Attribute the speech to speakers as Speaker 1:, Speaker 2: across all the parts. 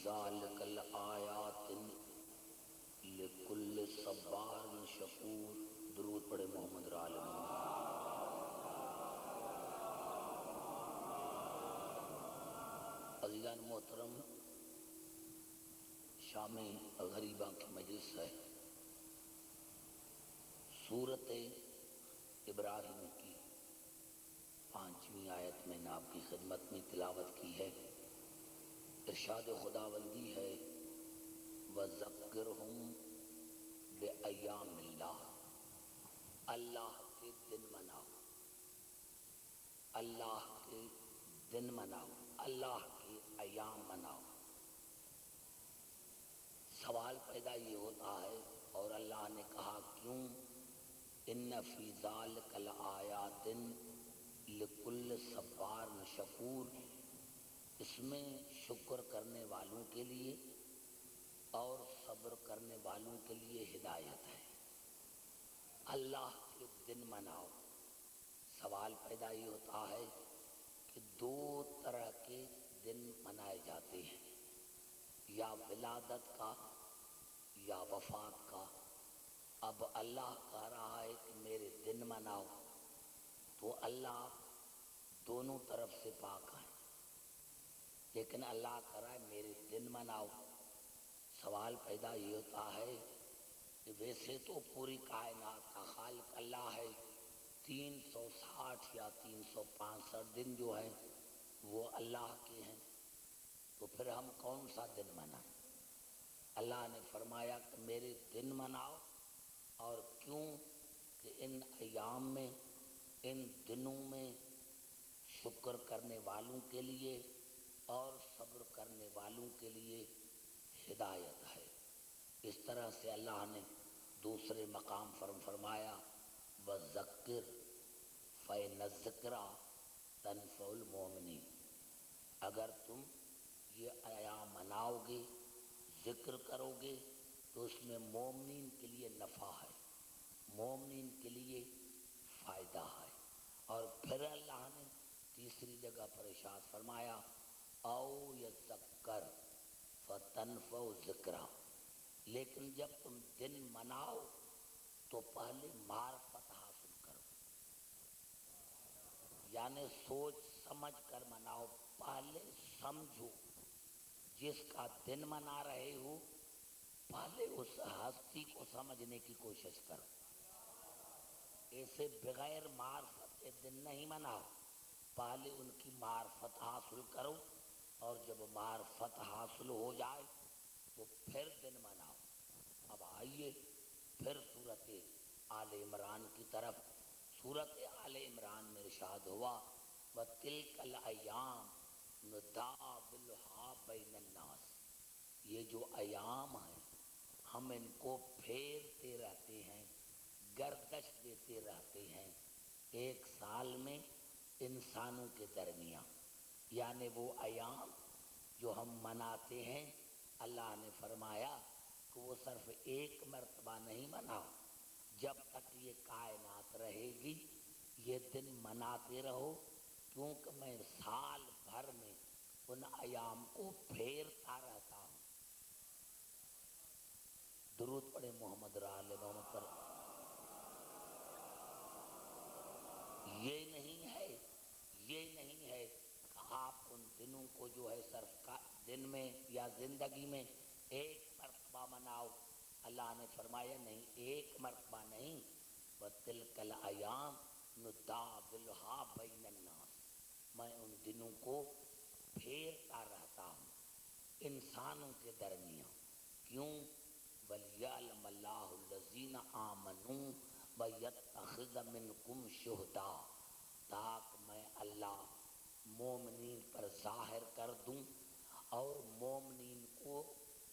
Speaker 1: ذالک الآیات لکل صبار شکور۔ درود پڑھے محمد را آل محمد۔ عزیزان محترم، شام غریباں کی مجلس ہے۔ سورۃ ابراہیم کی 5ویں آیت میں نے آپ کی خدمت میں تلاوت کی ہے۔ ارشاد خداوندی ہے وَذَكِّرْهُمْ بِأَيَّامِ اللَّهِ، اللہ کے دن مناؤ، اللہ کے دن مناؤ، اللہ کے ایام مناؤ۔ سوال پیدا یہ ہوتا ہے، اور اللہ نے کہا کیوں؟ ان فی ذالک لآیات لکل صبار شکور، اس میں شکر کرنے والوں کے لیے اور صبر کرنے والوں کے لیے ہدایت ہے۔ اللہ کے دن مناؤ۔ سوال پیدا یہ ہوتا ہے کہ دو طرح کے دن منائے جاتے ہیں، یا ولادت کا یا وفات کا۔ اب اللہ کہہ رہا ہے کہ میرے دن مناؤ، تو اللہ دونوں طرف سے پاک ہے، لیکن اللہ کہہ رہا ہے میرے دن مناؤ۔ سوال پیدا یہ ہوتا ہے کہ ویسے تو پوری کائنات کا خالق اللہ ہے، 360 یا 365 دن جو ہیں وہ اللہ کے ہیں، تو پھر ہم کون سا دن منائیں؟ اللہ نے فرمایا کہ میرے دن مناؤ، اور کیوں؟ کہ ان ایام میں، ان دنوں میں شکر کرنے والوں کے لیے اور صبر کرنے والوں کے لیے ہدایت ہے۔ اس طرح سے اللہ نے دوسرے مقام فرمایا وَذَكِّرْ فَإِنَّ الذِّكْرَىٰ تَنفَعُ الْمُؤْمِنِينَ، اگر تم یہ ایام مناؤ گے، ذکر کرو گے، تو اس میں مومنین کے لیے نفع ہے، مومنین کے لیے فائدہ ہے۔ اور پھر اللہ نے تیسری جگہ پر ارشاد فرمایا او یذکر فتنفع الذکریٰ، لیکن جب تم دن مناؤ تو پہلے معرفت حاصل کرو، یعنی سوچ سمجھ کر مناؤ، پہلے سمجھو، جس کا دن منا رہے ہو پہلے اس ہستی کو سمجھنے کی کوشش کرو۔ ایسے بغیر معرفت کے دن نہیں مناؤ، پہلے ان کی معرفت حاصل کرو، اور جب معرفت حاصل ہو جائے تو پھر دن مناؤ۔ اب آئیے پھر سورۃ آل عمران کی طرف۔ سورۃ آل عمران میں ارشاد ہوا وَتِلْكَ الْأَيَّامُ نُدَاوِلُهَا بَيْنَ النَّاسِ، یہ جو ایام ہیں ہم ان کو پھیرتے رہتے ہیں، گردش دیتے رہتے ہیں ایک سال میں انسانوں کے درمیان۔ یعنی وہ ایام جو ہم مناتے ہیں، اللہ نے فرمایا کہ وہ صرف ایک مرتبہ نہیں مناؤ، جب تک یہ کائنات رہے گی یہ دن مناتے رہو، کیونکہ میں سال بھر میں ان ایام کو پھیرتا رہتا ہوں۔ درود پڑھے محمد را آل محمد پر۔ یہ نہیں ہے کہ آپ ان دنوں کو جو ہے صرف دن میں یا زندگی میں ایک مرتبہ مناؤ۔ اللہ نے فرمایا نہیں، ایک مرتبہ نہیں، وَتِلْكَ الْأَيَّامُ نُدَاوِلُهَا بَيْنَ النَّاسِ، میں ان دنوں کو پھیرتا رہتا ہوں انسانوں کے درمیان۔ کیوں؟ وَلْيَعْلَمَ اللَّهُ الَّذِينَ آمَنُوا وَيَتَّخِذَ مِنْكُمْ شُهَدَاءَ، تاکہ میں اللہ مومنین پر ظاہر کر دوں اور مومنین کو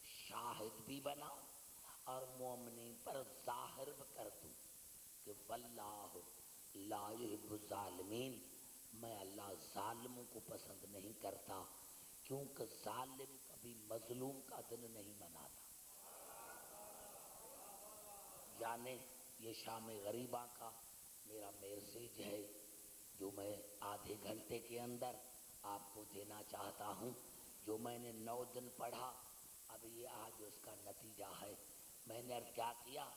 Speaker 1: شاہد بھی بناؤں اور مومنین پر ظاہر بھی کر دوں کہ واللہ لا یحب الظالمین، میں اللہ ظالموں کو پسند نہیں کرتا، کیونکہ ظالم کبھی مظلوم کا دن نہیں مناتا۔ یعنی یہ شام غریباں کا میرا میسیج ہے جو میں آدھے گھنٹے کے اندر آپ کو دینا چاہتا ہوں۔ جو میں نے 9 دن پڑھا، اب یہ آج اس کا نتیجہ ہے۔ میں نے کیا کیا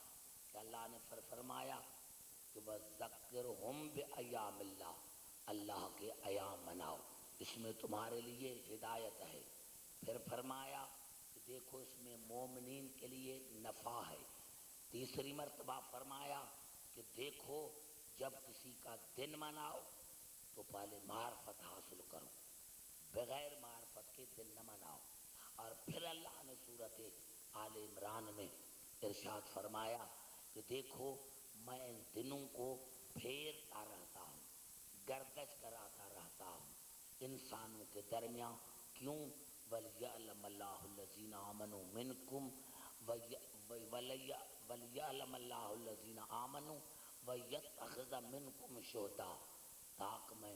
Speaker 1: کہ اللہ نے فرمایا کہ وَذَكِّرْهُمْ بِأَيَّامِ اللَّهِ، اللہ کے ایام مناؤ، اس میں تمہارے لیے ہدایت ہے۔ پھر فرمایا کہ دیکھو اس میں مومنین کے لیے نفع ہے۔ تیسری مرتبہ فرمایا کہ دیکھو جب کسی کا دن مناؤ تو پہلے معرفت حاصل کرو، بغیر معرفت کے دن نہ مناؤ۔ اور پھر اللہ نے سورۃ آل عمران میں ارشاد فرمایا کہ دیکھو میں ان دنوں کو پھیرتا رہتا ہوں، گردش کراتا رہتا ہوں انسانوں کے درمیان، کیوں؟ وَلْيَعْلَمَ اللَّهُ الَّذِينَ آمَنُوا مِنْكُمْ وَلْيَعْلَمَ اللَّهُ الَّذِينَ آمَنُوا وَيَتَّخِذَ مِنْكُمْ شُهَدَاءَ، تاکہ میں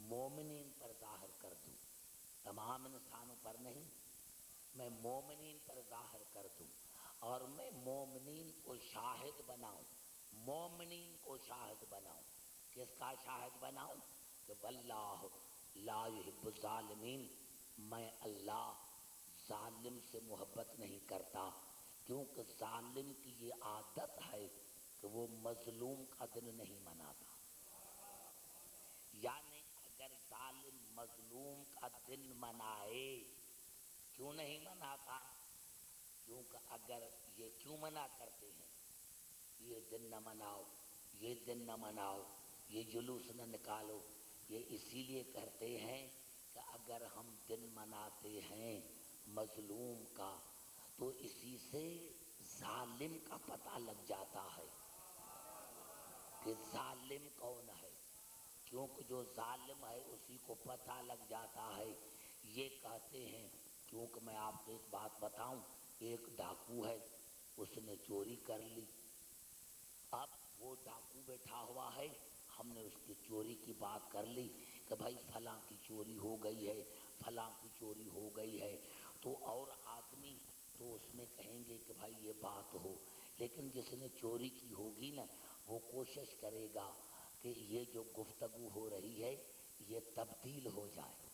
Speaker 1: مومنین پر ظاہر کر دوں، تمام انسانوں پر نہیں، میں مومنین پر ظاہر کر دوں، اور میں مومنین کو شاہد بناؤں، مومنین کو شاہد بناؤں۔ کس کا شاہد بناؤں؟ کہ واللہ لا یحب الظالمین، میں اللہ ظالم سے محبت نہیں کرتا، کیونکہ ظالم کی یہ عادت ہے کہ وہ مظلوم کا دن نہیں مناتا۔ یعنی اگر ظالم مظلوم کا دن منائے، کیوں نہیں مناتا؟ کیونکہ اگر یہ کیوں منع کرتے ہیں، یہ دن نہ مناؤ، یہ دن نہ مناؤ، یہ جلوس نہ نکالو، یہ اسی لیے کرتے ہیں کہ اگر ہم دن مناتے ہیں مظلوم کا تو اسی سے ظالم کا پتہ لگ جاتا ہے کہ ظالم کون ہے، کیونکہ جو ظالم ہے اسی کو پتہ لگ جاتا ہے۔ یہ کہتے ہیں، کیونکہ میں آپ کو ایک بات بتاؤں، ایک ڈاکو ہے، اس نے چوری کر لی، اب وہ ڈاکو بیٹھا ہوا ہے، ہم نے اس کی چوری کی بات کر لی کہ بھائی فلاں کی چوری ہو گئی ہے، فلاں کی چوری ہو گئی ہے، تو اور آدمی تو اس میں کہیں گے کہ بھائی یہ بات ہو، لیکن جس نے چوری کی ہوگی نا وہ کوشش کرے گا کہ یہ جو گفتگو ہو رہی ہے یہ تبدیل ہو جائے،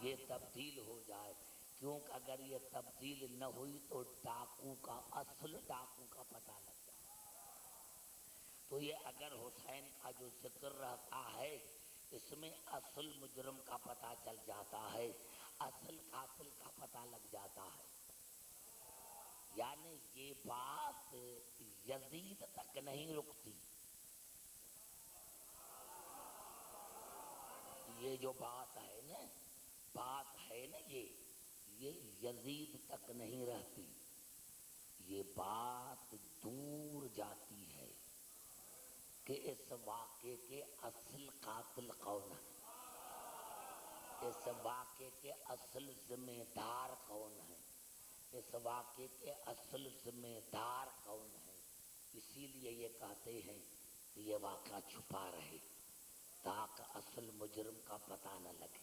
Speaker 1: یہ تبدیل ہو جائے، کیونکہ اگر یہ تبدیل نہ ہوئی تو ڈاکو کا اصل ڈاکو کا پتہ لگ جائے۔ تو یہ اگر حسین کا جو ذکر رہتا ہے اس میں اصل مجرم کا پتہ چل جاتا ہے، اصل قاتل کا پتہ لگ جاتا ہے۔ یعنی یہ بات یزید تک نہیں رکتی، یہ جو بات ہے نا یہ یزید تک نہیں رہتی، یہ بات دور جاتی ہے کہ اس واقعے کے اصل قاتل کون ہے، اس واقعے کے اصل ذمہ دار کون ہے، اس واقعے کے اصل ذمہ دار کون ہے۔ اسی لیے یہ کہتے ہیں کہ یہ واقعہ چھپا رہے تاکہ اصل مجرم کا پتہ نہ لگے۔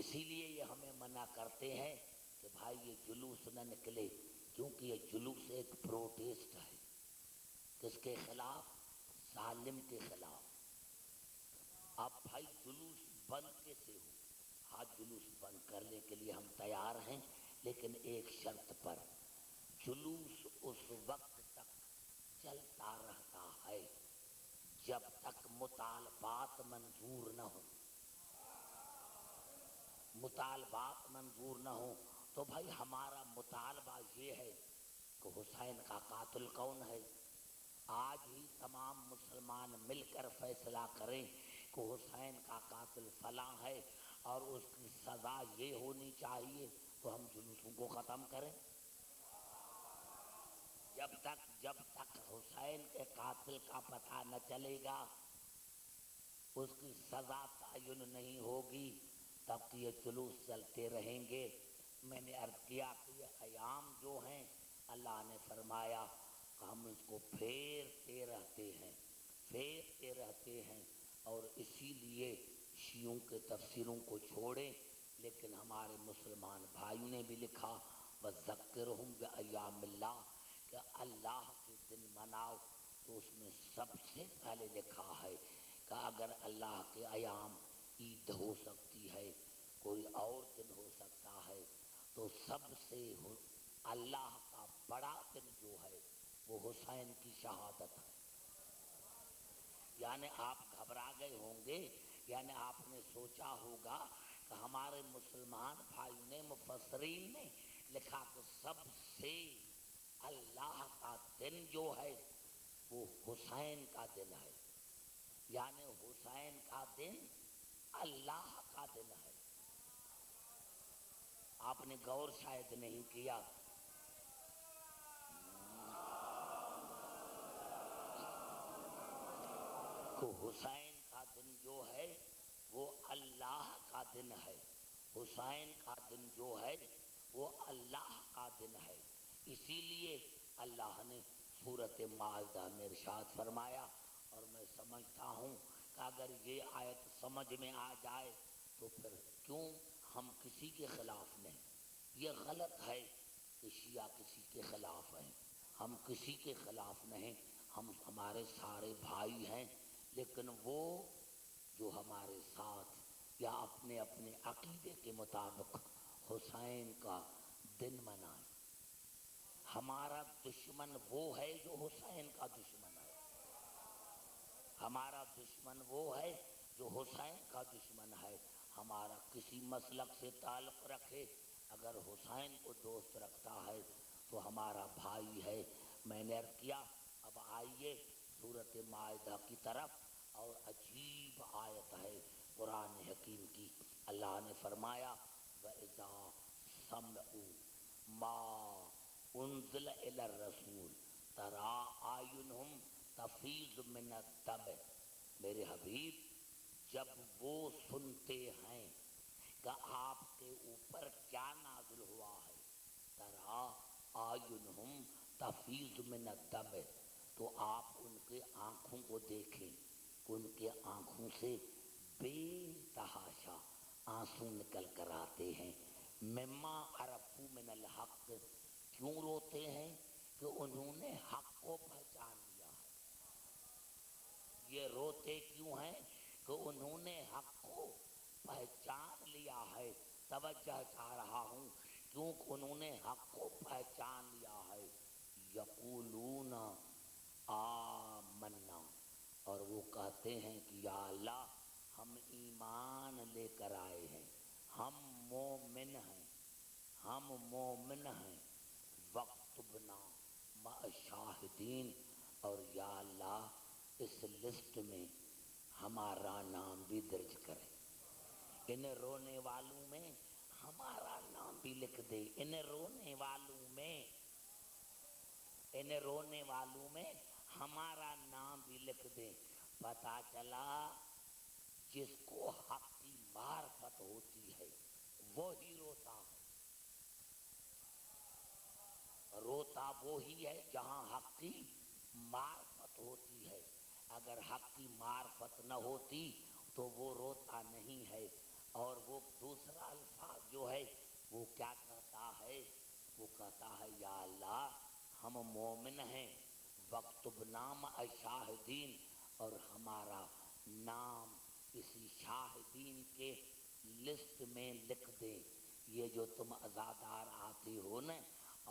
Speaker 1: اسی لیے یہ ہمیں منع کرتے ہیں کہ بھائی یہ جلوس نہ نکلے، کیونکہ یہ جلوس ایک پروٹیسٹ ہے، کس کے خلاف؟ ظالم کے خلاف۔ اب بھائی جلوس بند کیسے ہو؟ ہاں جلوس بند کرنے کے لیے ہم تیار ہیں، لیکن ایک شرط پر، جلوس اس وقت تک چلتا رہتا ہے جب تک مطالبات منظور نہ ہو، مطالبات منظور نہ ہو۔ تو بھائی ہمارا مطالبہ یہ ہے کہ حسین کا قاتل کون ہے، آج ہی تمام مسلمان مل کر فیصلہ کریں کہ حسین کا قاتل فلاں ہے اور اس کی سزا یہ ہونی چاہیے، تو ہم جلوسوں کو ختم کریں۔ جب تک حسین کے قاتل کا پتہ نہ چلے گا، اس کی سزا تعین نہیں ہوگی، تب یہ جلوس چلتے رہیں گے۔ میں نے عرض کیا کہ یہ ایام جو ہیں اللہ نے فرمایا کہ ہم اس کو پھیرتے رہتے ہیں، اور اسی لیے شیعوں کے تفسیروں کو چھوڑیں، لیکن ہمارے مسلمان بھائیوں نے بھی لکھا وَذَكِّرْهُمْ بِأَيَّامِ اللَّهِ کہ اللہ کے دن مناؤ، تو اس میں سب سے پہلے لکھا ہے کہ اگر اللہ کے ایام عید ہو سکتی ہے کوئی اور دن ہو سکتا ہے، تو سب سے اللہ کا بڑا دن جو ہے وہ حسین کی شہادت ہے۔ یعنی آپ گھبرا گئے ہوں گے، یعنی آپ نے سوچا ہوگا کہ ہمارے مسلمان بھائی نے، مفسرین نے لکھا کہ سب سے اللہ کا دن جو ہے وہ حسین کا دن ہے، یعنی حسین کا دن اللہ کا دن ہے۔ آپ نے غور شاید نہیں کیا۔ تو حسین کا دن جو ہے وہ اللہ کا دن ہے، حسین کا دن جو ہے وہ اللہ کا دن ہے۔ اسی لیے اللہ نے سورۃ مائدہ میں ارشاد فرمایا، اور میں سمجھتا ہوں کہ اگر یہ آیت سمجھ میں آ جائے تو پھر کیوں ہم کسی کے خلاف نہیں۔ یہ غلط ہے کہ شیعہ کسی کے خلاف ہیں، ہم کسی کے خلاف نہیں، ہم ہمارے سارے بھائی ہیں، لیکن وہ جو ہمارے ساتھ یا اپنے اپنے عقیدے کے مطابق حسین کا دن منائیں۔ ہمارا دشمن وہ ہے جو حسین کا دشمن ہے، ہمارا دشمن وہ ہے جو حسین کا دشمن ہے۔ ہمارا کسی مسلک سے تعلق رکھے، اگر حسین کو دوست رکھتا ہے تو ہمارا بھائی ہے۔ میں نے عرض کیا، اب آئیے سورۃ مائدہ کی طرف، اور عجیب آیت ہے قرآن حکیم کی۔ اللہ نے فرمایا وَإِذَا سَمِعُوا مَا أُنزِلَ إِلَى الرَّسُولِ تَرَىٰ أَعْيُنَهُمْ تَفِيضُ مِنَ الدَّمْعِ، میرے حبیب جب وہ سنتے ہیں کہ آپ کے اوپر کیا نازل ہوا ہے، تَرَىٰ أَعْيُنَهُمْ تَفِيضُ مِنَ الدَّمْعِ، تو آپ ان کے آنکھوں کو دیکھیں، ان کے آنکھوں سے بے تحاشا آنسو نکل کر آتے ہیں۔ مما عرفوا من الحق، کیوں روتے ہیں؟ کہ انہوں نے حق کو پہچان لیا ہے۔ یہ روتے کیوں ہیں؟ کہ انہوں نے حق کو پہچان لیا ہے۔ توجہ چاہ رہا ہوں، کیونکہ انہوں نے حق کو پہچان لیا ہے۔ یقولون آمنا، اور وہ کہتے ہیں کہ یا اللہ ہم ایمان لے کر آئے ہیں، ہم مومن ہیں، ہم مومن ہیں، وَاکْتُبْنَا مع الشاہدین، اور یا اللہ اس لسٹ میں ہمارا نام بھی درج کرے، ان رونے والوں میں ہمارا نام بھی لکھ دے، ان رونے والوں میں، ان رونے والوں میں ہمارا نام بھی لکھ دے۔ پتہ چلا جس کو حق کی معرفت ہوتی ہے وہی روتا ہے، روتا وہی ہے جہاں حق کی معرفت ہوتی ہے۔ اگر حق کی معرفت نہ ہوتی تو وہ روتا نہیں ہے۔ اور وہ دوسرا الفاظ جو ہے وہ کیا کہتا ہے؟ وہ کہتا ہے یا اللہ ہم مومن ہیں، وَاکْتُبْنَا مع الشاہدین، اور ہمارا نام اسی شاہدین کے لسٹ میں لکھ دیں۔ یہ جو تم عزادار آتے ہو نا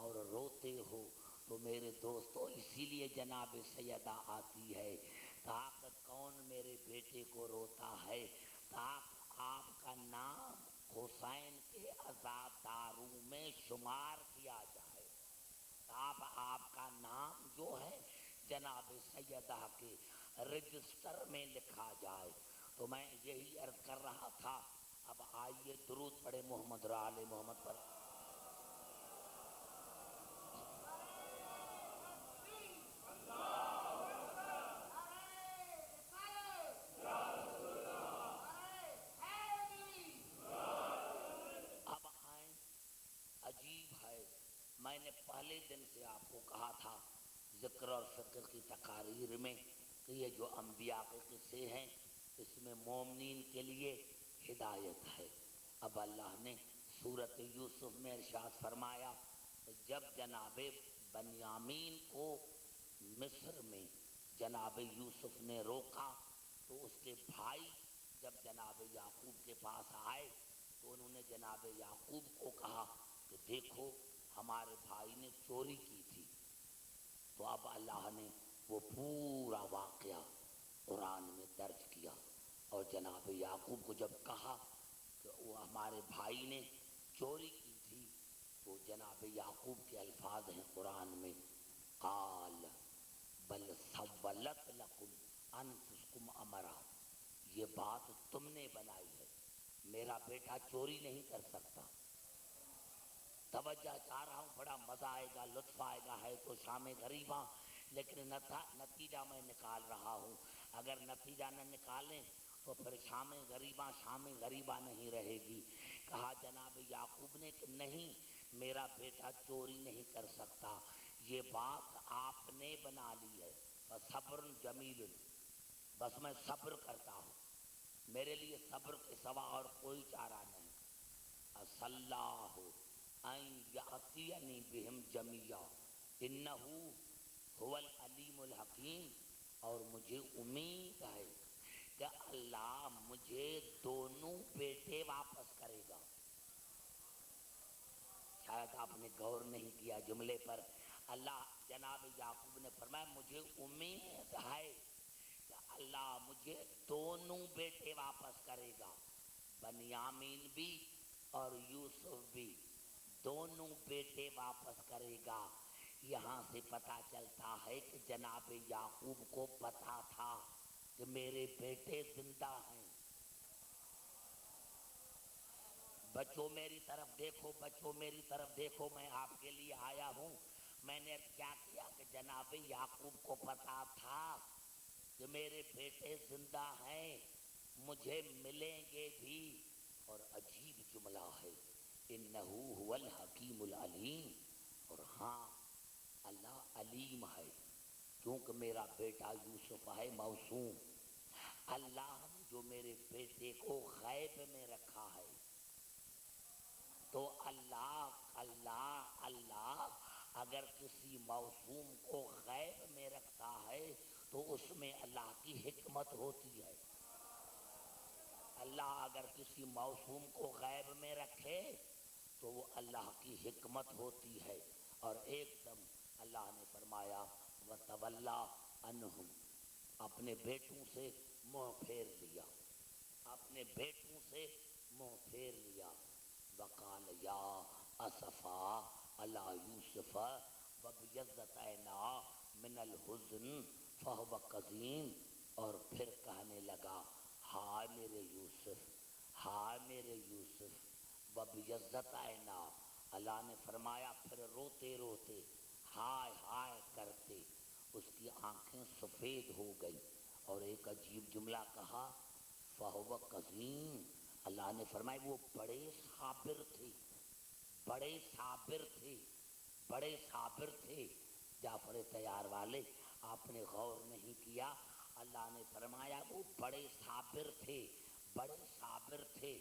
Speaker 1: اور روتے ہو، تو میرے دوستو اسی لیے جناب سیدہ آتی ہے، تاکہ کون میرے بیٹے کو روتا ہے، تاکہ آپ کا نام حسین کے عزاداروں میں شمار کیا جائے، تاکہ آپ کا نام جو ہے جناب سیدہ کے رجسٹر میں لکھا جائے۔ تو میں یہی عرض کر رہا تھا، اب آئیے درود پڑھے محمد اور آل محمد پر۔ اب آئیں، عجیب ہے، میں نے پہلے دن سے آپ کو کہا تھا ذکر اور فکر کی تقاریر میں کہ یہ جو انبیاء کے قصے ہیں اس میں مومنین کے لیے ہدایت ہے۔ اب اللہ نے سورۃ یوسف میں ارشاد فرمایا کہ جب جناب بنیامین کو مصر میں جناب یوسف نے روکا تو اس کے بھائی جب جناب یعقوب کے پاس آئے تو انہوں نے جناب یعقوب کو کہا کہ دیکھو ہمارے بھائی نے چوری کی تھی. تو اب اللہ نے وہ پورا واقعہ قرآن میں درج کیا، اور جناب یعقوب کو جب کہا کہ وہ ہمارے بھائی نے چوری کی تھی، تو جناب یعقوب کے الفاظ ہیں قرآن میں، قال بل سولت لکم انفسکم امرا، یہ بات تم نے بنائی ہے، میرا بیٹا چوری نہیں کر سکتا. توجہ چاہ رہا ہوں، بڑا مزہ آئے گا، لطف آئے گا، ہے تو شام غریباں، لیکن نتیجہ میں نکال رہا ہوں. اگر نتیجہ نہ نکالیں تو پھر شام غریباں نہیں رہے گی. کہا جناب یعقوب نے کہ نہیں، میرا بیٹا چوری نہیں کر سکتا، یہ بات آپ نے بنا لی ہے. صبر جمیل، بس میں صبر کرتا ہوں، میرے لیے صبر کے سوا اور کوئی چارہ نہیں. اللہ ان یاتینی بہم جمیعا انہ هو العلیم الحکیم، اور مجھے امید ہے کہ اللہ مجھے دونوں بیٹے واپس کرے گا. شاید آپ نے غور نہیں کیا جملے پر. اللہ جناب یعقوب نے فرمایا مجھے امید ہے کہ اللہ مجھے دونوں بیٹے واپس کرے گا، بنیامین بھی اور یوسف بھی، دونوں بیٹے واپس کرے گا. یہاں سے پتہ چلتا ہے کہ جناب یعقوب کو پتہ تھا کہ میرے بیٹے زندہ ہیں. بچوں میری طرف دیکھو، بچوں میری طرف دیکھو، میں آپ کے لیے آیا ہوں. میں نے کیا کیا کہ جناب یعقوب کو پتا تھا کہ میرے بیٹے زندہ ہیں، مجھے ملیں گے بھی. اور عجیب جملہ ہے، انہ هو الحکیم العلیم، اور ہاں اللہ علیم ہے، کیونکہ میرا بیٹا یوسف ہے موسوم. اللہ نے جو میرے بیٹے کو غیب میں رکھا ہے، تو اللہ اگر کسی موسوم کو غیب میں رکھتا ہے تو اس میں اللہ کی حکمت ہوتی ہے. اللہ اگر کسی موسوم کو غیب میں رکھے تو وہ اللہ کی حکمت ہوتی ہے. اور ایک دم اللہ نے فرمایا وَتَوَلَّى عَنْهُمْ، اپنے بیٹوں سے منہ پھیر لیا، اپنے بیٹوں سے منہ پھیر لیا. وَقَالَ يَا أَسَفَا عَلَى يُوسُفَ وَابْيَضَّتْ عَيْنَاهُ مِنَ الْحُزْنِ فَهُوَ كَظِيمٌ، اور پھر کہنے لگا ہائے میرے یوسف، ہائے میرے یوسف. وَابْيَضَّتْ عَيْنَاهُ، اللہ نے فرمایا پھر روتے روتے ہائے ہائے کرتے اس کی آنکھیں سفید ہو گئی. اور ایک عجیب جملہ کہا فَهُوَ كَظِيمٌ، اللہ نے فرمایا وہ بڑے صابر تھے، بڑے صابر تھے، بڑے صابر تھے. جعفر طیار والے آپ نے غور نہیں کیا، اللہ نے فرمایا وہ بڑے صابر تھے، بڑے صابر تھے.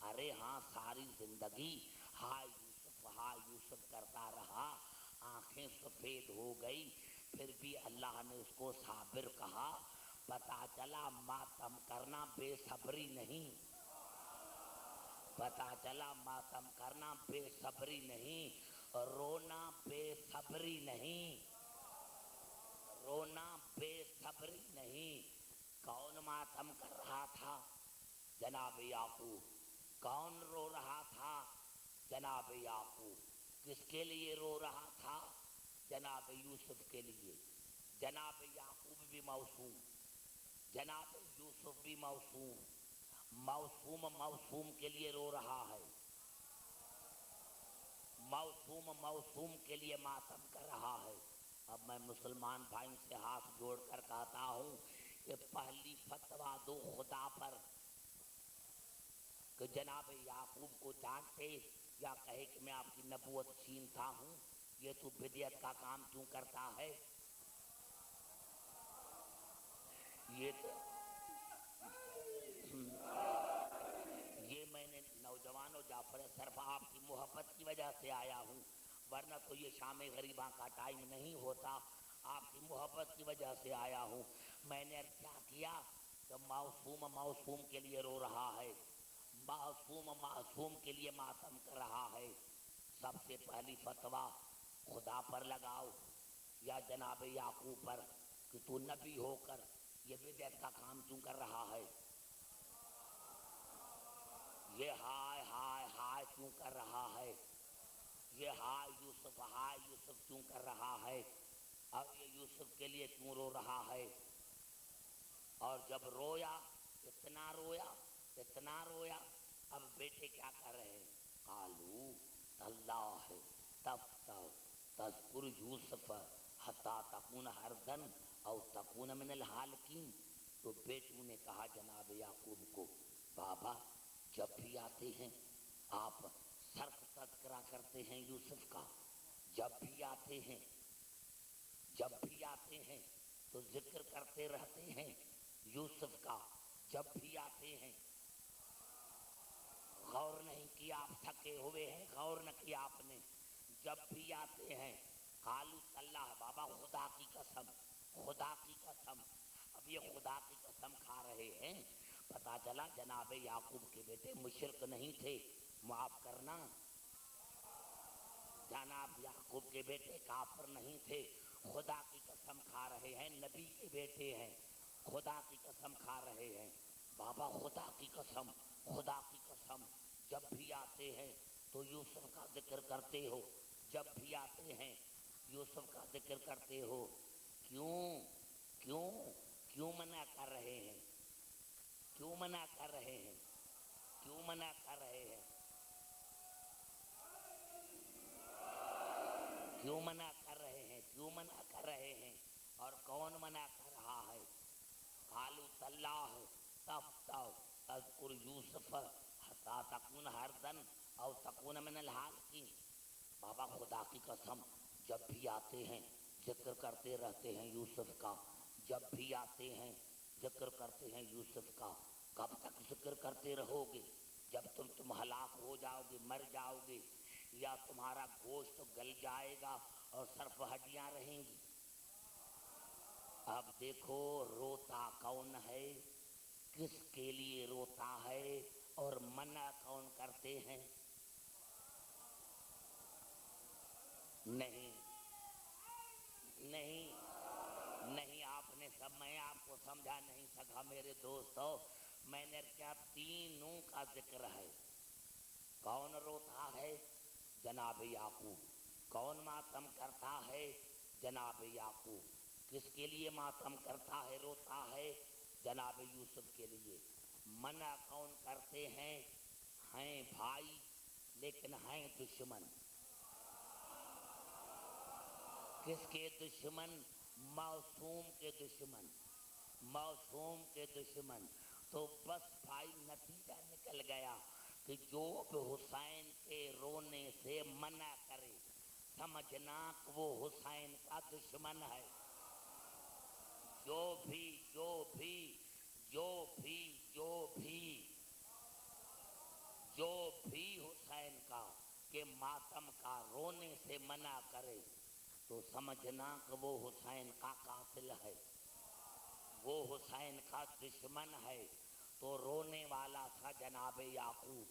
Speaker 1: ارے ہاں ساری زندگی ہائے یوسف کرتا رہا، آنکھیں سفید ہو گئی، پھر بھی اللہ نے اس کو صابر کہا. پتا چلا ماتم کرنا بے صبری نہیں، پتا چلا ماتم کرنا بے صبری نہیں، رونا بے صبری نہیں، رونا بے صبری نہیں. کون ماتم کر رہا تھا؟ جناب یعقوب. کون رو رہا تھا؟ جناب یعقوب. کس کے لیے رو رہا تھا؟ جناب یوسف کے لیے. جناب یعقوب بھی موسوم، جناب یوسف بھی موسوم. موسوم کے لیے رو رہا ہے، موسوم کے لیے ماتم کر رہا ہے. اب میں مسلمان بھائی سے ہاتھ جوڑ کر کہتا ہوں کہ پہلی فتویٰ دو خدا پر کہ جناب یعقوب کو جانتے یا کہے کہ میں آپ کی نبوت چھینتا ہوں، یہ تو بدعت کا کام کیوں کرتا ہے؟ یہ میں نے نوجوانوں جعفر صرف آپ کی محبت کی وجہ سے آیا ہوں، ورنہ تو یہ شام غریباں کا ٹائم نہیں ہوتا. آپ کی محبت کی وجہ سے آیا ہوں. میں نے کیا کیا کہ موسوم کے لیے رو رہا ہے، معصوم کے لیے ماتم کر رہا ہے، سب سے پہلی فتویٰ خدا پر لگاؤ یا جناب یعقوب پر کہ تو نبی ہو کر یہ بدعت کا کام کیوں کر رہا ہے، یہ ہائے ہائے ہائے کیوں کر رہا ہے، یہ ہائے یوسف کیوں کر رہا ہے، اب یہ یوسف کے لیے کیوں رو رہا ہے۔ اور جب رویا، اتنا رویا، اب بیٹے کیا کر رہے ہیں، قالو اللہ تفتح تذکر یوسف حتی تکون حردا او تکون من الحالکین۔ تو بیٹوں نے کہا جناب یعقوب کو، بابا جب بھی آتے ہیں آپ صرف تذکرہ کرتے ہیں یوسف کا، جب بھی آتے ہیں تو ذکر کرتے رہتے ہیں یوسف کا، جب بھی آتے ہیں غور نہیں کیا، آپ تھکے ہوئے ہیں، غور نہ کیا آپ نے، جب بھی آتے ہیں قالو اللہ، بابا خدا کی قسم، اب یہ خدا کی قسم کھا رہے ہیں۔ پتا چلا جناب یعقوب کے بیٹے مشرک نہیں تھے، معاف کرنا، جناب یعقوب کے بیٹے کافر نہیں تھے، خدا کی قسم کھا رہے ہیں، نبی کے بیٹے ہیں، خدا کی قسم کھا رہے ہیں۔ بابا خدا کی قسم، جب بھی آتے ہیں تو یوسف کا ذکر کرتے ہو، جب بھی آتے ہیں یوسف کا ذکر کرتے ہو، کیوں منع کر رہے ہیں، کیوں منع کر رہے ہیں، کیوں منع کر رہے ہیں، کیوں منع کر رہے ہیں، کیوں منع کر رہے ہیں، اور کون منع کر رہا ہے؟ قالوا تاللہ تفتح تذکر یوسف حتی تکون حردا او تکون من الحالکین۔ بابا خدا کی قسم جب بھی آتے ہیں ذکر کرتے رہتے ہیں یوسف کا، جب بھی آتے ہیں ذکر کرتے ہیں یوسف کا۔ کب تک ذکر کرتے رہو گے؟ جب تم ہلاک ہو جاؤ گے، مر جاؤ گے، یا تمہارا گوشت گل جائے گا اور صرف ہڈیاں رہیں گی۔ اب دیکھو روتا کون ہے، کس کے لیے روتا ہے، اور منع کون کرتے ہیں؟ نہیں آپ نے سب، میں آپ کو سمجھا نہیں سکا میرے دوستو، میں نے کیا تینوں کا ذکر ہے۔ کون روتا ہے؟ جناب یعقوب۔ کون ماتم کرتا ہے؟ جناب یعقوب۔ کس کے لیے ماتم کرتا ہے، روتا ہے؟ جناب یوسف کے لیے۔ منع کون کرتے ہیں؟ ہیں بھائی لیکن ہیں دشمن۔ کس کے دشمن؟ معصوم کے دشمن، معصوم کے دشمن۔ تو بس بھائی نتیجہ نکل گیا کہ جو حسین کے رونے سے منع کرے، سمجھنا کہ وہ حسین کا دشمن ہے۔ جو بھی حسین کا کہ ماتم کا رونے سے منع کرے تو سمجھنا کہ وہ حسین کا قاتل ہے، وہ حسین کا دشمن ہے۔ تو رونے والا تھا جناب یعقوب،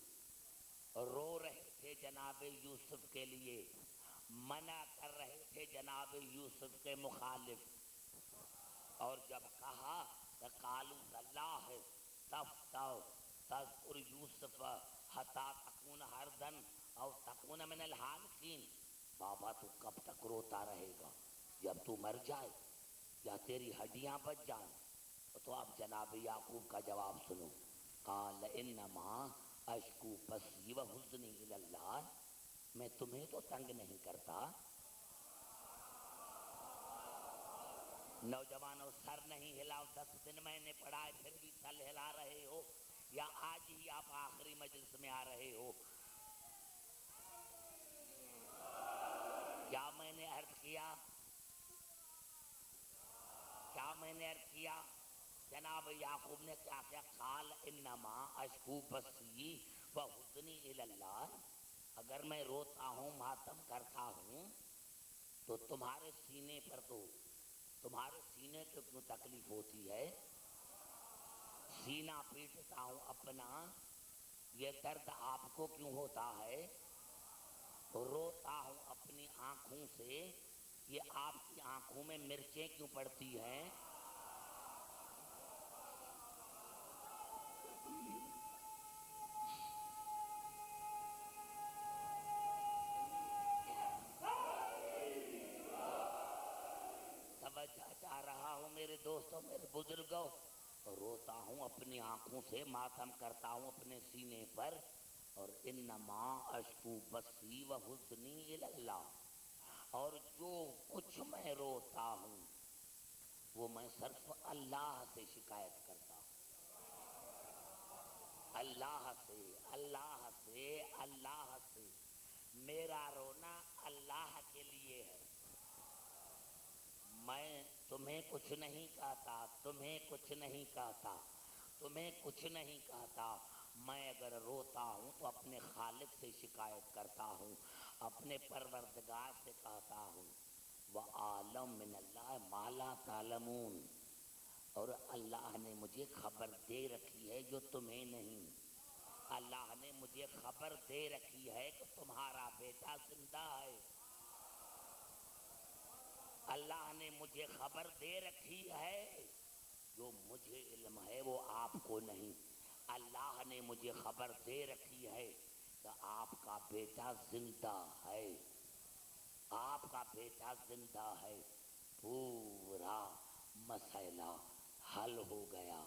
Speaker 1: رو رہے تھے جناب یوسف کے لیے، منع کر رہے تھے جناب یوسف کے مخالف۔ اور جب کہا کہ قالوا اللہ تفتح تذکر یوسف حتی تکون حردا او تکون من الحالکین، بابا تو کب تک روتا رہے گا؟ جب تو مر جائے یا تیری ہڈیاں بچ جائیں۔ تو اب جناب یعقوب کا جواب سنو، قال انما اشکو بثی وحزنی الی اللہ، میں تمہیں تو تنگ نہیں کرتا۔ نوجوانوں سر نہیں ہلاؤ، 10 دن میں نے پڑھائے پھر بھی سر ہلا رہے ہو، یا آج ہی آپ آخری مجلس میں آ رہے ہو؟ کیا میں نے عرض کیا؟ جناب یعقوب نے کیا کیا؟ قال انما اشکو بثی وحزنی الی اللہ، اگر میں روتا ہوں، ماتم کرتا ہوں تو تمہارے سینے پر، تو تمہارے سینے کو کیوں تکلیف ہوتی ہے؟ سینہ پیٹتا ہوں اپنا، یہ درد آپ کو کیوں ہوتا ہے؟ روتا ہوں اپنی آنکھوں سے، یہ آپ کی آنکھوں میں مرچیں کیوں پڑتی ہیں؟ توجہ چاہ رہا ہوں میرے دوستوں، میرے بزرگوں، روتا ہوں اپنی آنکھوں سے، ماتم کرتا ہوں اپنے سینے پر، اور انما اشکو بثی و حزنی الی اللہ، اور جو کچھ میں روتا ہوں وہ میں صرف اللہ سے شکایت کرتا ہوں، اللہ سے، اللہ سے، اللہ سے۔ میرا رونا اللہ کے لیے ہے، میں تمہیں کچھ نہیں کہتا، تمہیں کچھ نہیں کہتا، تمہیں کچھ نہیں کہتا۔ میں اگر روتا ہوں تو اپنے خالق سے شکایت کرتا ہوں، اپنے پروردگار سے کہتا ہوں وَأَعْلَمُ مِنَ اللَّهِ مَا لَا تَعْلَمُونَ، اور اللہ نے مجھے خبر دے رکھی ہے جو تمہیں نہیں۔ اللہ نے مجھے خبر دے رکھی ہے کہ تمہارا بیٹا زندہ ہے، اللہ نے مجھے خبر دے رکھی ہے، جو مجھے علم ہے وہ آپ کو نہیں۔ اللہ نے مجھے خبر دے رکھی ہے کہ آپ کا بیٹا زندہ ہے، آپ کا بیٹا زندہ ہے۔ پورا مسئلہ حل ہو گیا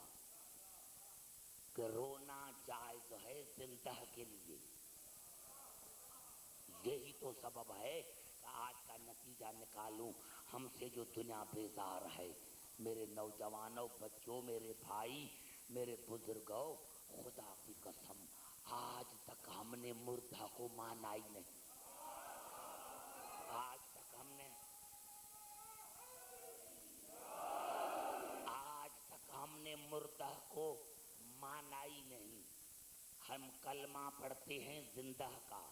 Speaker 1: کہ رونا جائز ہے زندہ کے لیے۔ یہی تو سبب ہے کہ آج کا نتیجہ نکالوں، ہم سے جو دنیا بیزار ہے، میرے نوجوانوں، بچوں، میرے بھائی، میرے بزرگوں، خدا کی قسم آج تک ہم نے مردہ کو مانا ہی نہیں، آج تک ہم نے مردہ کو مانا ہی نہیں۔ ہم کلمہ پڑھتے ہیں زندہ کا،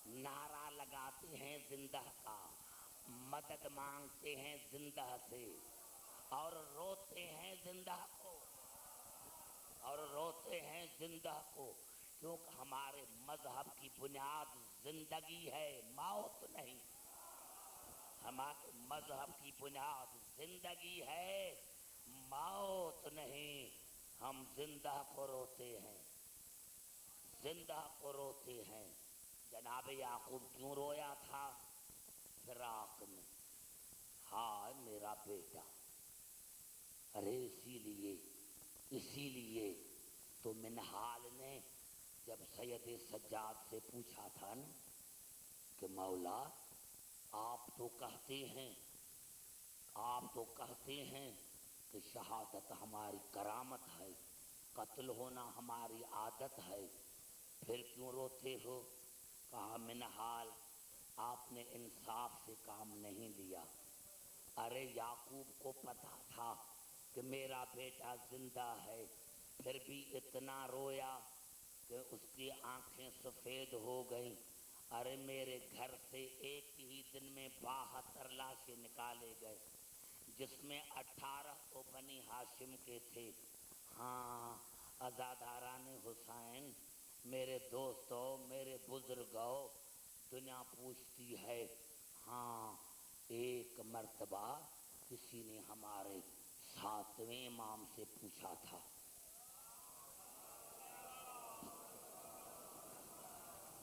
Speaker 1: نعرہ لگاتے ہیں زندہ کا، مدد مانگتے ہیں زندہ سے، اور روتے ہیں زندہ کو، اور روتے ہیں زندہ کو، کیونکہ ہمارے مذہب کی بنیاد زندگی ہے، موت نہیں۔ ہمارے مذہب کی بنیاد زندگی ہے، موت نہیں۔ ہم زندہ کو روتے ہیں، زندہ کو روتے ہیں۔ جناب یعقوب کیوں رویا تھا فراق میں؟ ہائے میرا بیٹا، ارے اسی لیے تو منہال نے جب سید سجاد سے پوچھا تھا نا کہ مولا آپ تو کہتے ہیں کہ شہادت ہماری کرامت ہے، قتل ہونا ہماری عادت ہے، پھر کیوں روتے ہو؟ کہا منہال آپ نے انصاف سے کام نہیں لیا۔ ارے یعقوب کو پتا تھا کہ میرا بیٹا زندہ ہے، پھر بھی اتنا رویا کہ اس کی آنکھیں سفید ہو گئیں۔ ارے میرے گھر سے ایک ہی دن میں 72 لاشیں نکالے گئے، جس میں 18 تو بنی ہاشم کے تھے۔ ہاں عزاداران حسین، میرے دوستوں، میرے بزرگوں، دنیا پوچھتی ہے، ہاں ایک مرتبہ کسی نے ہمارے 7ویں امام سے پوچھا تھا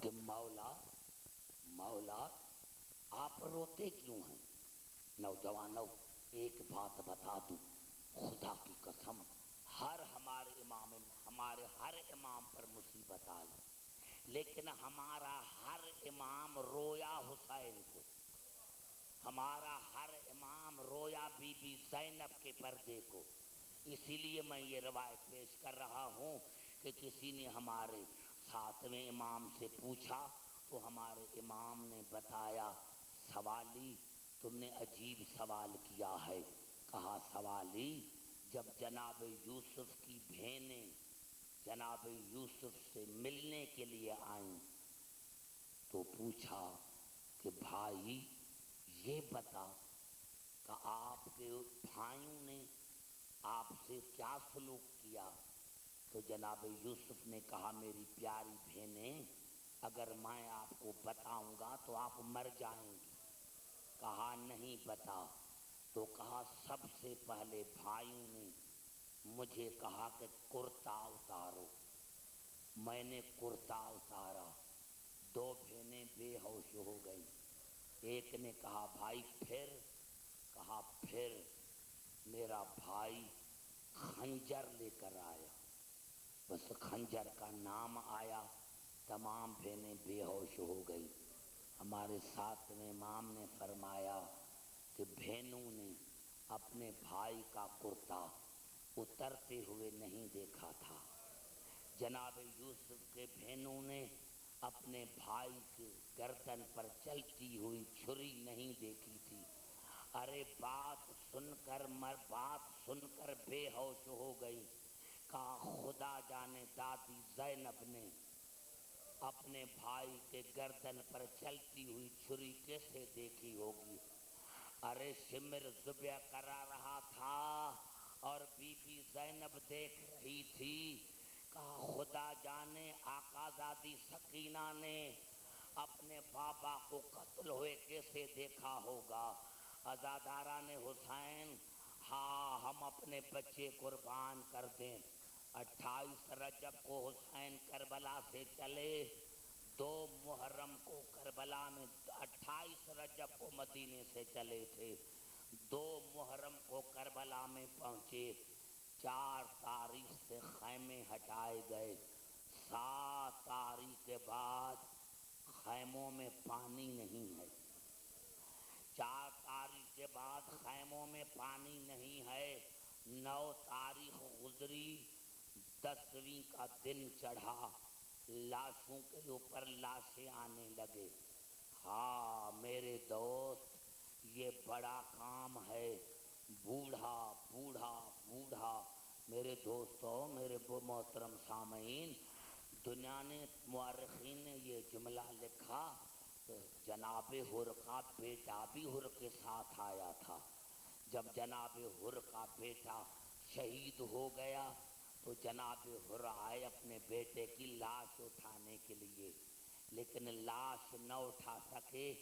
Speaker 1: کہ مولا آپ روتے کیوں ہیں؟ نوجوانوں ایک بات بتا دوں، خدا کی قسم ہمارے ہر امام پر مصیبت آئی، لیکن ہمارا ہر امام رویا حسین کو، ہمارا ہر امام رویا بی بی زینب کے پردے کو۔ اسی لیے میں یہ روایت پیش کر رہا ہوں کہ کسی نے ہمارے 7ویں امام سے پوچھا تو ہمارے امام نے بتایا سوالی تم نے عجیب سوال کیا ہے۔ کہا سوالی جب جناب یوسف کی بہنیں جناب یوسف سے ملنے کے لیے آئیں تو پوچھا کہ بھائی یہ بتا کہ آپ کے بھائیوں نے آپ سے کیا سلوک کیا؟ تو جناب یوسف نے کہا میری پیاری بہنیں اگر میں آپ کو بتاؤں گا تو آپ مر جائیں گی. کہا نہیں بتا. تو کہا سب سے پہلے بھائیوں نے مجھے کہا کہ کرتا اتارو. میں نے کرتا اتارا. 2 بہنیں بے ہوش ہو گئی. ایک نے کہا بھائی پھر. کہا پھر میرا بھائی خنجر لے کر آیا. بس خنجر کا نام آیا تمام بہنیں بے ہوش ہو گئی. ہمارے ساتھ میں امام نے فرمایا کہ بہنوں نے اپنے بھائی کا کرتا اترتے ہوئے نہیں دیکھا تھا. جناب یوسف کے بہنوں نے اپنے بھائی کے گردن پر چلتی ہوئی چھری نہیں دیکھی تھی. ارے بات سن کر بے ہوش ہو گئی. کہا خدا جانے دادی زینب نے اپنے بھائی کے گردن پر چلتی ہوئی چھری کیسے دیکھی ہوگی. ارے شمر ذبح کرا رہا تھا اور بی بی زینب دیکھ رہی تھی. کہا خدا جانے آقا زادی سکینہ نے اپنے بابا کو قتل ہوئے کیسے دیکھا ہوگا. عزاداران حسین ہاں ہم اپنے بچے قربان کر دیں. 28 رجب کو حسین کربلا سے چلے. 2 محرم کو کربلا میں 28 رجب کو مدینے سے چلے تھے. 2 محرم کو کربلا میں پہنچے. 4 تاریخ سے خیمے ہٹائے گئے. 7 تاریخ کے بعد خیموں میں پانی نہیں ہے. 4 تاریخ کے بعد خیموں میں پانی نہیں ہے. 9 تاریخ گزری. 10ویں کا دن چڑھا. لاشوں کے اوپر لاشیں آنے لگے. ہاں میرے دوست یہ بڑا کام ہے. بوڑھا بوڑھا بوڑھا. میرے دوستوں میرے محترم سامعین دنیا نے مورخین نے یہ جملہ لکھا کہ جناب حر کا بیٹا بھی حر کے ساتھ آیا تھا. جب جناب حر کا بیٹا شہید ہو گیا تو جناب حر آئے اپنے بیٹے کی لاش اٹھانے کے لیے لیکن لاش نہ اٹھا سکے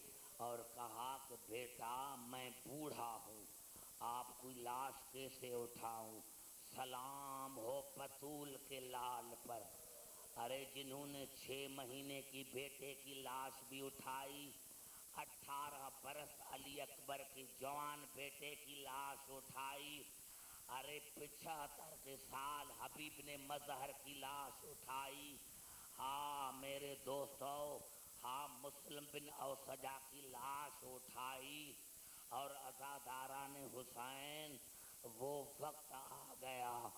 Speaker 1: اور کہا کہ بیٹا میں بوڑھا ہوں آپ کی لاش کیسے اٹھاؤں. سلام ہو بطول کے لال پر. ارے جنہوں نے 6 مہینے کی بیٹے کی لاش بھی اٹھائی. 18 برس علی اکبر کی جوان بیٹے کی لاش اٹھائی. ارے 75 کے سال حبیب نے مظہر کی لاش اٹھائی. ہاں میرے دوستو ہاں مسلم بن اوسجا کی لاش اٹھائی. اور عزاداران حسین وہ وقت آ گیا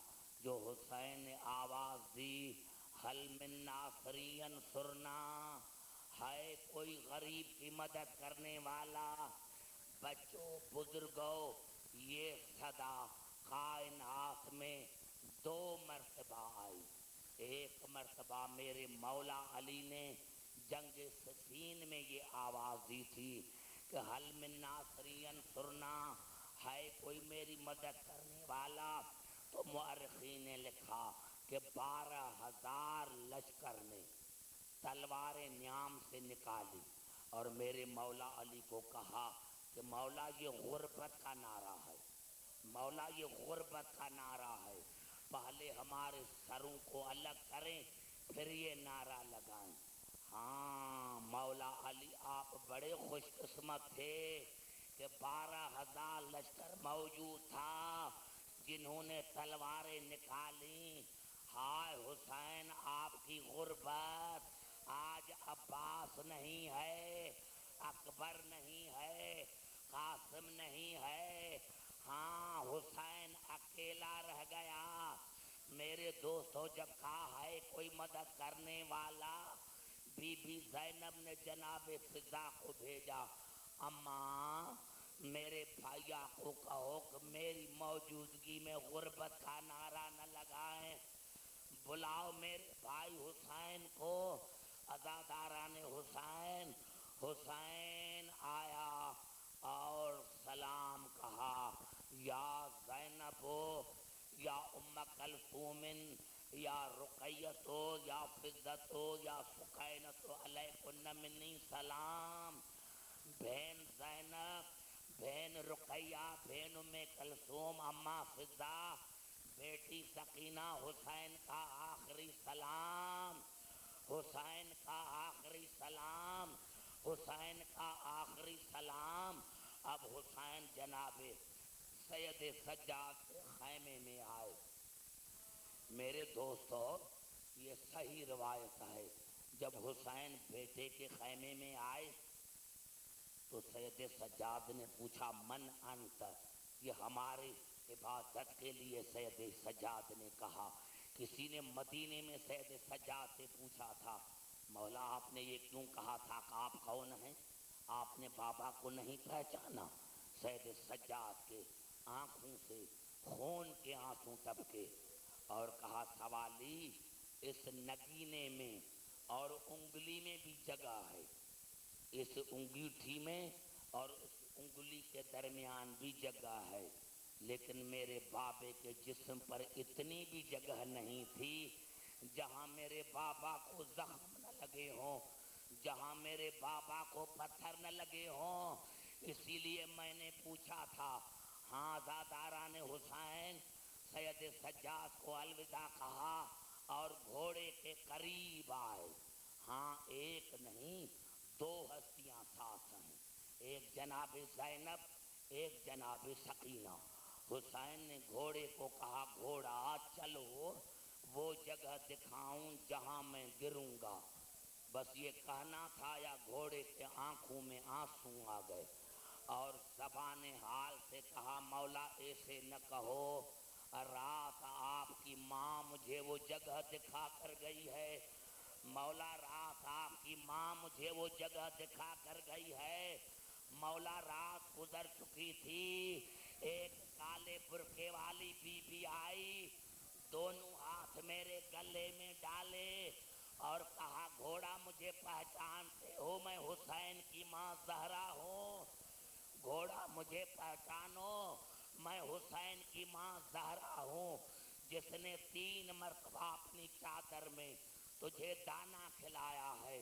Speaker 1: جو حسین نے آواز دی حل من ناصری ینصرنا. ہے کوئی غریب کی مدد کرنے والا. بچوں بزرگوں یہ صدا کائنات میں 2 مرتبہ آئی. ایک مرتبہ میرے مولا علی نے جنگ صفین میں یہ آواز دی تھی کہ حل من ناصری ینصرنا. ہے کوئی میری مدد کرنے والا. تو مورخین نے لکھا کہ 12,000 لشکر نے تلواریں نیام سے نکالی اور میرے مولا علی کو کہا کہ مولا یہ غربت کا نعرہ ہے. مولا یہ غربت کا نعرہ ہے. پہلے ہمارے سروں کو الگ کریں پھر یہ نعرہ لگائیں. ہاں مولا علی آپ بڑے خوش قسمت تھے کہ 12,000 لشکر موجود تھا جنہوں نے تلواریں نکالی. ہائے حسین آپ کی غربت. آج عباس نہیں ہے اکبر نہیں ہے قاسم نہیں ہے. ہاں حسین اکیلا رہ گیا. میرے دوستوں جب کہا ہے کوئی مدد کرنے والا بی بی زینب نے جناب فضا کو بھیجا. اماں میرے بھائیا کو کہو کہ میری موجودگی میں غربت کا نعرہ نہ لگائیں. بلاؤ میرے بھائی حسین کو. عزاداران حسین. حسین آیا اور سلام کہا یا زینب یا ام کلثوم یا رقیت ہو یا فضت ہو یا سکینت ہو، علیکن منی سلام۔ بہن زینب، بہن رقیہ، بہن ام کلثوم، اماں فضہ، بیٹی سکینہ، حسین کا آخری سلام، حسین کا آخری سلام، حسین کا آخری سلام۔ اب حسین جناب سید سجاد کے خیمے میں آئے۔ میرے دوستو، یہ صحیح روایت ہے، جب حسین بیٹے کے خیمے میں آئے تو سید سجاد نے پوچھا من انت، یہ ہماری عبادت کے لیے سید سجاد نے کہا۔ کسی نے مدینے میں سید سجاد سے پوچھا تھا مولا آپ نے یہ کیوں کہا تھا کہ آپ کون ہیں؟ آپ نے بابا کو نہیں پہچانا؟ سید سجاد کے آنکھوں سے خون کے آنسو ٹپکے اور کہا سوالی، اس نگینے میں اور انگلی میں بھی جگہ ہے، اس انگیٹھی میں اور اس انگلی کے درمیان بھی جگہ ہے، لیکن میرے بابے کے جسم پر اتنی بھی جگہ نہیں تھی جہاں میرے بابا کو زخم نہ لگے ہوں، جہاں میرے بابا کو پتھر نہ لگے ہوں۔ اسی لیے میں نے پوچھا تھا۔ ہاں زاداران حسین سید سجاد کو الوداع کہا اور گھوڑے کے قریب آئے۔ ہاں ایک نہیں، دو ہستیاں ساتھ ہیں، ایک جناب زینب، ایک جناب سکینہ۔ حسین نے گھوڑے کو کہا گھوڑا چلو وہ جگہ دکھاؤں جہاں میں گروں گا۔ بس یہ کہنا تھا یا گھوڑے کے آنکھوں میں آنسو آ گئے اور زبان حال سے کہا مولا ایسے نہ کہو، رات آپ کی ماں مجھے وہ جگہ دکھا کر گئی ہے، مولا رات آپ کی ماں مجھے وہ جگہ دکھا کر گئی ہے، مولا رات گزر چکی تھی، ایک کالے برقعے والی بی بی آئی، دونوں ہاتھ میرے گلے میں ڈالے اور کہا گھوڑا مجھے پہچانتے ہو، میں حسین کی ماں زہرا ہوں، گھوڑا مجھے پہچانو، میں حسین کی ماں زہرا ہوں، جس نے 3 مرتبہ اپنی چادر میں تجھے دانا کھلایا ہے۔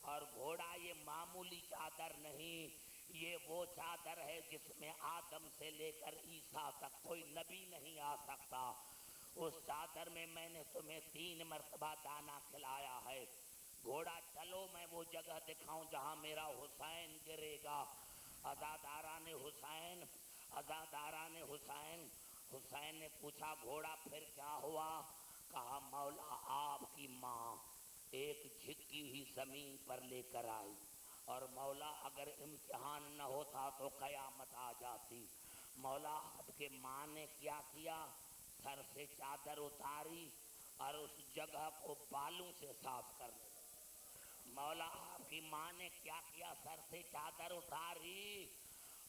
Speaker 1: اور گھوڑا یہ معمولی چادر نہیں، یہ وہ چادر ہے جس میں آدم سے لے کر عیسیٰ تک کوئی نبی نہیں آ سکتا، اس چادر میں میں نے تمہیں 3 مرتبہ دانا کھلایا ہے، گھوڑا چلو میں وہ جگہ دکھاؤں جہاں میرا حسین گرے گا۔ عزاداران حسین، عزاداران حسین، حسین نے پوچھا گھوڑا پھر کیا ہوا؟ کہا مولا آپ کی ماں ایک جھکی ہوئی زمین پر لے کر آئی، اور مولا اگر امتحان نہ ہوتا تو قیامت آ جاتی۔ مولا آپ کے ماں نے کیا کیا؟ سر سے چادر اتاری اور اس جگہ کو بالوں سے صاف کر دیا۔ مولا آپ کی ماں نے کیا کیا؟ سر سے چادر اتاری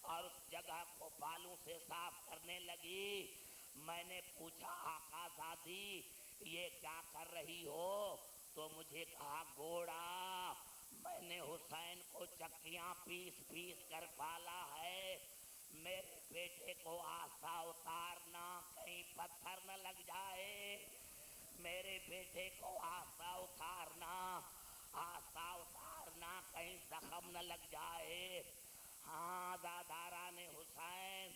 Speaker 1: اور اس جگہ کو بالوں سے صاف کرنے لگی۔ میں نے پوچھا آقا زادی یہ کیا کر رہی ہو؟ تو مجھے کہا گھوڑا میں نے حسین کو چکیاں پیس پیس کر پالا ہے، میرے بیٹے کو آسا اتارنا کہیں پتھر نہ لگ جائے، میرے بیٹے کو آسا اتارنا، آسا اتارنا کہیں زخم نہ لگ جائے۔ ہاں زاداران حسین،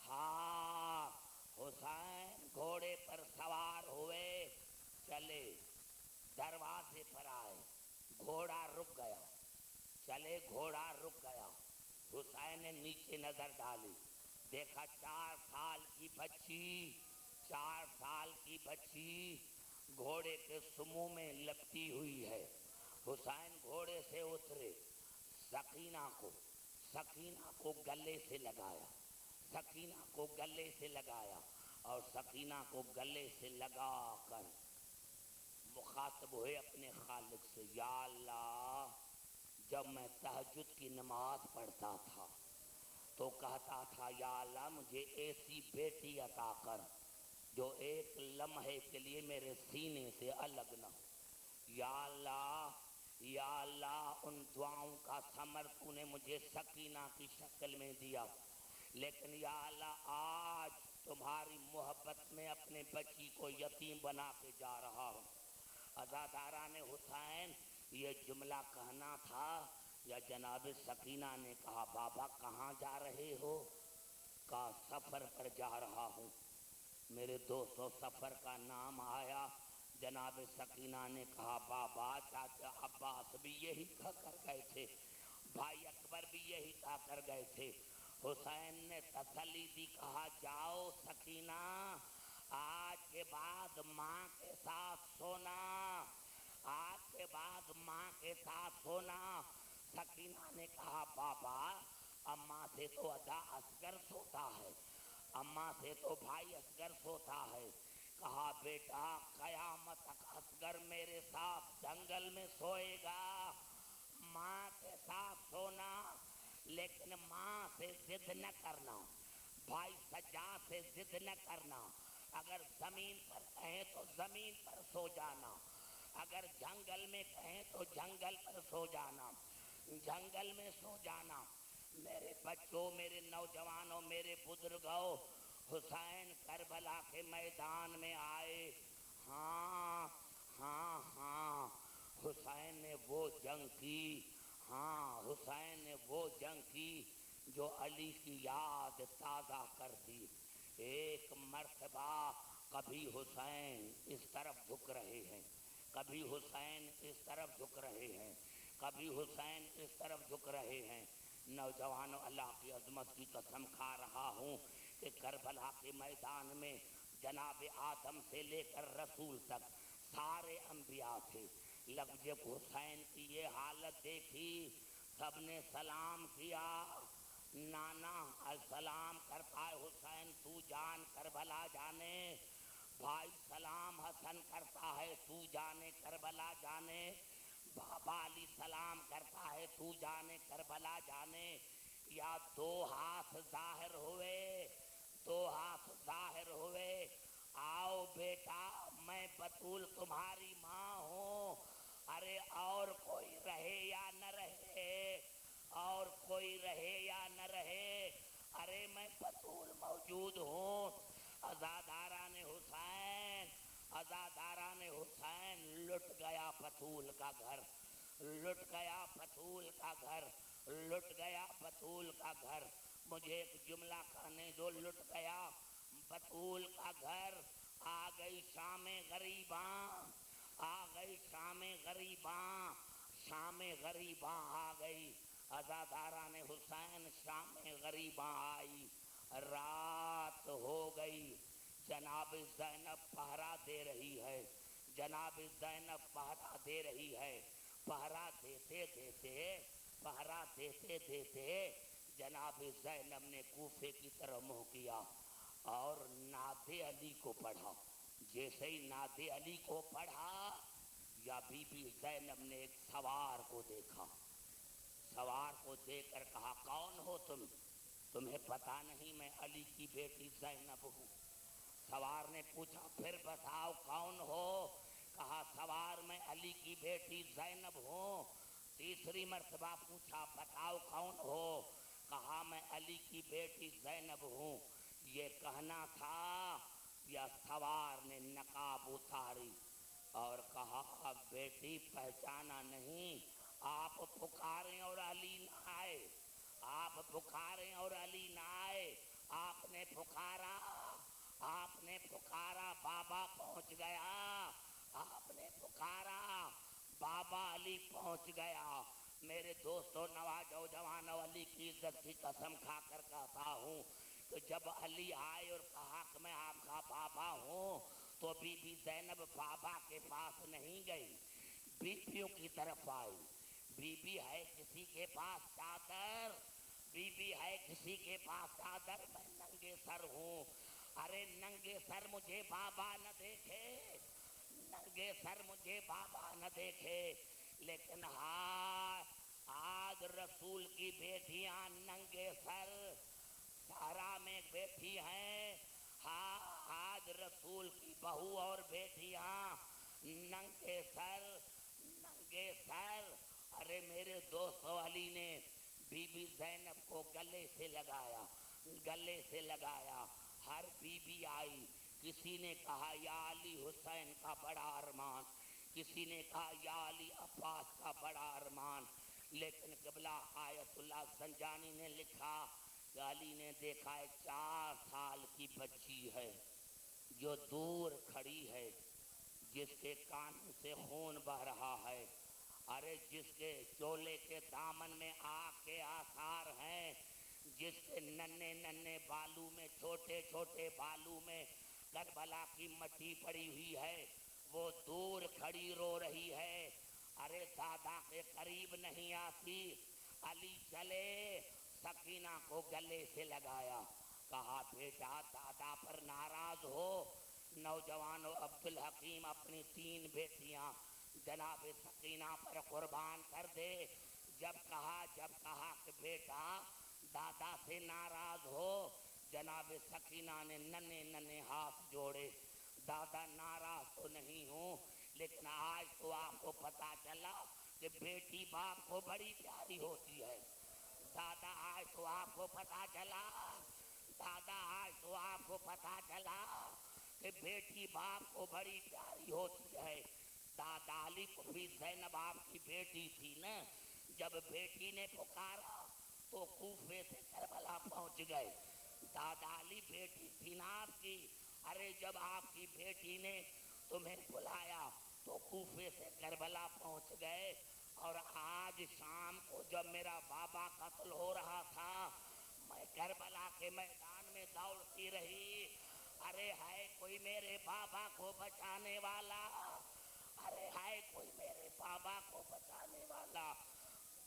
Speaker 1: ہاں حسین گھوڑے پر سوار ہوئے چلے، دروازے پر آئے، گھوڑا رک گیا، چلے گھوڑا رک گیا، حسین نے نیچے نظر ڈالی، دیکھا 4 سال کی بچی، 4 سال کی بچی گھوڑے کے سموں میں لپٹی ہوئی ہے۔ حسین گھوڑے سے اترے، سکینہ کو گلے سے لگایا، سکینہ کو گلے سے لگایا اور سکینہ کو گلے سے لگا کر مخاطب ہوئے اپنے خالق سے، یا اللہ جب میں تہجد کی نماز پڑھتا تھا تو کہتا تھا یا اللہ مجھے ایسی بیٹی عطا کر جو ایک لمحے کے لیے میرے سینے سے الگ نہ ہو، یا اللہ، یا اللہ ان دعاؤں کا ثمر تو نے مجھے سکینہ کی شکل میں دیا، لیکن یا اللہ آج تمہاری محبت میں اپنے بچی کو یتیم بنا کے جا رہا ہوں۔ عزاداران حسین یہ جملہ کہنا تھا یا جناب سکینہ نے کہا بابا کہاں جا رہے ہو؟ کہا سفر پر جا رہا ہوں۔ میرے دوستوں سفر کا نام آیا، جناب سکینہ نے کہا بابا چاچا عباس بھی یہی کہا کر گئے تھے، بھائی اکبر بھی یہی کہا کر گئے تھے۔ حسین نے تسلی دی، کہا جاؤ سکینہ، آج کے بعد ماں کے ساتھ سونا، آج کے بعد ماں کے ساتھ سونا۔ سکینہ نے کہا بابا اماں سے تو ادا اصغر سوتا ہے، اماں سے تو بھائی اصغر سوتا ہے۔ کہا بیٹا قیامت تک اصغر میرے ساتھ جنگل میں سوئے گا، ماں کے ساتھ سونا، لیکن ماں سے ضد نہ کرنا، بھائی سجاد سے ضد نہ کرنا۔ اگر زمین پر کہیں تو زمین پر سو جانا، اگر جنگل میں کہیں تو جنگل پر سو جانا، جنگل میں سو جانا۔ میرے بچوں، میرے نوجوانوں، میرے بزرگوں، حسین کربلا کے میدان میں آئے۔ ہاں ہاں ہاں حسین نے وہ جنگ کی، ہاں حسین نے وہ جنگ کی جو علی کی یاد تازہ کر دی۔ ایک مرتبہ کبھی حسین اس طرف جھک رہے ہیں، کبھی حسین اس طرف جھک رہے ہیں، کبھی حسین اس طرف جھک رہے ہیں۔ نوجوانوں اللہ کی عظمت کی قسم کھا رہا ہوں کہ کربلا کے میدان میں جناب آدم سے لے کر رسول تک سارے انبیاء تھے۔ جب حسین کی یہ حالت دیکھی سب نے سلام کیا، نانا السلام کرتا ہے حسین تو جان کربلا جانے، بھائی سلام حسن کرتا ہے تو جانے کربلا جانے، بابا علی سلام کرتا ہے تو جانے کربلا جانے۔ یا دو ہاتھ ظاہر ہوئے، دو ہاتھ ظاہر ہوئے، آؤ بیٹا میں بطول تمہاری ماں ہوں، ارے اور کوئی رہے یا نہ رہے، اور کوئی رہے یا نہ رہے، ارے میں بطول موجود ہوں۔ عزاداران حسین، عزاداران حسین، لٹ گیا بطول کا گھر، لٹ گیا بطول کا گھر، لٹ گیا بطول کا گھر۔ مجھے ایک جملہ کہنے دو، لٹ گیا بطول کا گھر، آ گئی شام غریباں، آ گئی شام غریباں، شام غریباں آ گئی۔ عزاداران حسین شام غریباں آئی، رات ہو گئی، جناب زینب پہرا دے رہی ہے، جناب زینب پہرا دے رہی ہے۔ پہرا دیتے دیتے، پہرا دیتے دیتے جناب زینب نے کوفے کی طرف منہ کیا اور نعت علی کو پڑھا۔ جیسے ہی نعت علی کو پڑھا یا بی بی زینب نے ایک سوار کو دیکھا، سوار کو دیکھ کر کہا کون ہو تم؟ تمہیں پتا نہیں میں علی کی بیٹی زینب ہوں؟ سوار نے پوچھا پھر بتاؤ کون ہو؟ کہا سوار میں علی کی بیٹی زینب ہوں۔ تیسری مرتبہ پوچھا بتاؤ کون ہو؟ کہا میں علی کی بیٹی زینب ہوں۔ یہ کہنا تھا یا سوار نے نقاب اتاری اور کہا بیٹی پہچانا نہیں، آپ پکاریں اور علی نہ آئے، آپ پکاریں اور علی نہ آئے، آپ نے پکارا، آپ نے پکارا بابا پہنچ گیا، آپ نے پکارا بابا علی پہنچ گیا۔ میرے دوستوں نوجوانوں علی کی عزت کی قسم کھا کر کہتا ہوں کہ جب علی آئے اور کہا کہ میں آپ کا بابا ہوں تو بی بی زینب بابا کے پاس نہیں گئی، بیویوں کی طرف آئی۔ بی بی ہے کسی کے پاس چادر، بی بی ہے کسی کے پاس چادر، میں ننگے سر ہوں، ارے ننگے سر مجھے بابا نہ دیکھے، ننگے سر مجھے بابا نہ دیکھے، لیکن آج رسول کی بیٹیاں ننگے سر صحرا میں بیٹھی ہیں، آج رسول کی بہو اور بیٹیاں ننگے سر، ننگے سر۔ ارے میرے دوستو علی نے بی بی زینب کو گلے سے لگایا، گلے سے لگایا، ہر بیوی آئی، کسی نے کہا یا علی حسین کا بڑا ارمان، کسی نے کہا یا علی عباس کا بڑا ارمان، لیکن قبلہ آیت اللہ سنجانی نے لکھا کہ علی نے دیکھا ہے 4 سال کی بچی ہے جو دور کھڑی ہے، جس کے کان سے خون بہ رہا ہے، ارے جس کے چولے کے دامن میں آگ کے آثار ہیں، جس کے ننھے ننھے بالوں میں، چھوٹے چھوٹے بالوں میں کربلا کی مٹی پڑی ہوئی ہے، وہ دور کھڑی رو رہی ہے، ارے دادا کے قریب نہیں آتی۔ علی چلے، سکینہ کو گلے سے لگایا، کہا بیٹا دادا پر ناراض ہو؟ نوجوانوں عبدالحکیم اپنی 3 بیٹیاں جناب سکینہ پر قربان کر دے۔ جب کہا کہ بیٹا دادا سے ناراض ہو، جناب سکینہ نے ننھے ننھے ہاتھ جوڑے، دادا ناراض تو نہیں ہوں، لیکن آج تو آپ کو پتا چلا کہ بیٹی باپ کو بڑی پیاری ہوتی ہے۔ دادا آج تو آپ کو پتا چلا، دادا آج تو آپ کو پتا چلا کہ بیٹی باپ کو بڑی پیاری ہوتی ہے۔ دادا علی کو بھی زینب آپ کی بیٹی تھی نا، جب بیٹی نے پکارا تو کوفے سے کربلا پہنچ گئے۔ دادا علی بیٹی تھی نا آپ کی، ارے جب آپ کی بیٹی نے تمہیں بلایا تو کوفے سے کربلا پہنچ گئے، اور آج شام کو جب میرا بابا قتل ہو رہا تھا، میں کربلا کے میدان میں دوڑتی رہی، ارے ہے کوئی میرے بابا کو بچانے والا، ارے ہے کوئی میرے بابا کو بچانے والا۔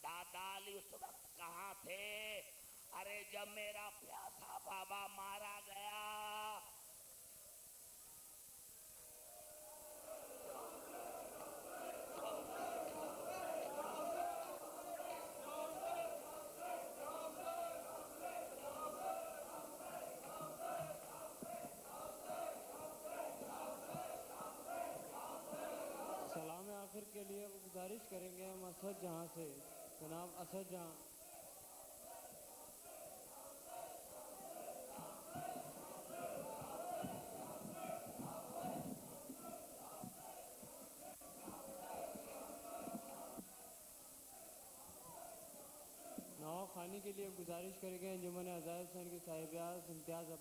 Speaker 1: دادا علی اس وقت کہاں تھے؟ ارے جب میرا پیاسا بابا مارا گیا۔
Speaker 2: سلام آخر کے لیے گزارش کریں گے ہم اسد جہاں سے، جناب اسد جہاں۔ نواخوانی کے لیے گزارش کریں گے انجمن عزائر حسین کے صاحبزاد امتیاز